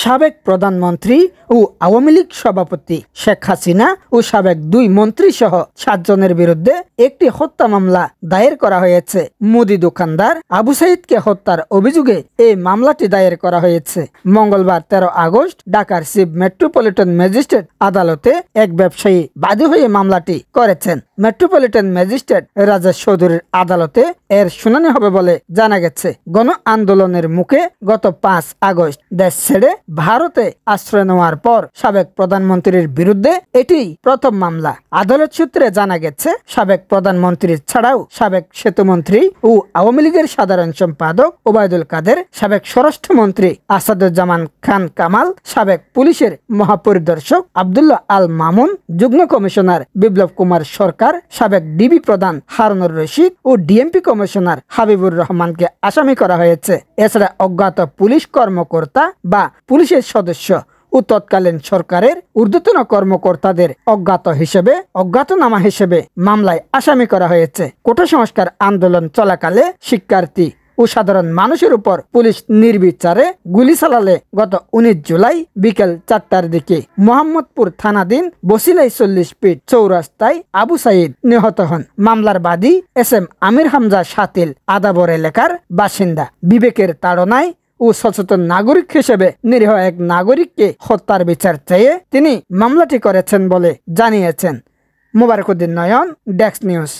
সাবেক প্রধানমন্ত্রী ও আওয়ামী লীগ সভাপতি শেখ হাসিনা ও সাবেক 2 মন্ত্রী সহ 7 জনের বিরুদ্ধে একটি হত্যা মামলা দায়ের করা হয়েছে। মুদি দোকানদার আবু সাইদকে হত্যার অভিযোগে এই মামলাটি দায়ের করা হয়েছে। মঙ্গলবার 13 আগস্ট ঢাকার চিফ মেট্রোপলিটন ম্যাজিস্ট্রেট আদালতে এক ব্যবসায়ী বাদী হয়ে মামলাটি করেছেন। মেট্রোপলিটন ম্যাজিস্ট্রেট রাজা চৌধুরীর আদালতে এর শুনানি হবে বলে জানা গেছে। গণ আন্দোলনের মুখে গত 5 আগস্ট দেশ ছেড়ে ভারতে আশ্রয় নেওয়ার পর সাবেক প্রধানমন্ত্রীর বিরুদ্ধে এটি প্রথম মামলা। আদালত সূত্রে জানা গেছে, সাবেক প্রধানমন্ত্রী ছাড়াও সাবেক সেতুমন্ত্রী ও আওয়ামী লীগের সাধারণ সম্পাদক ওবায়দুল কাদের, সাবেক স্বরাষ্ট্রমন্ত্রী আসাদুজ্জামান খান কামাল, সাবেক পুলিশের মহাপরিদর্শক আব্দুল্লাহ আল মামুন, যুগ্ম কমিশনার বিপ্লব কুমার সরকার, সাবেক ডিবি প্রধান হারুনুর রশিদ ও ডিএমপি কমিশনার হাবিবুর রহমানকে আসামি করা হয়েছে। এছাড়া অজ্ঞাত পুলিশ কর্মকর্তা বা পুলিশের সদস্য ও তৎকালীন সরকারের ঊর্ধ্বতন কর্মকর্তাদের অজ্ঞাতনামা হিসেবে মামলায় আসামি করা হয়েছে। কোটা সংস্কার আন্দোলন চলাকালে শিক্ষার্থী ও সাধারণ মানুষের উপর পুলিশ নির্বিচারে গুলি চালালে গত 19 জুলাই বিকেল 4টার দিকে মোহাম্মদপুর থানাধীন বসিলাই 40 ফিট চৌরাস্তায় আবু সাইদ নিহত হন। মামলার বাদী এসএম আমির হামজা শাতিল আদাবর এলাকার বাসিন্দা। বিবেকের তাড়নায় ও সচেতন নাগরিক হিসেবে নিরীহ এক নাগরিককে হত্যার বিচার চেয়ে তিনি মামলাটি করেছেন বলে জানিয়েছেন। মোবারকুদ্দিন নয়ন, ডেস্ক নিউজ।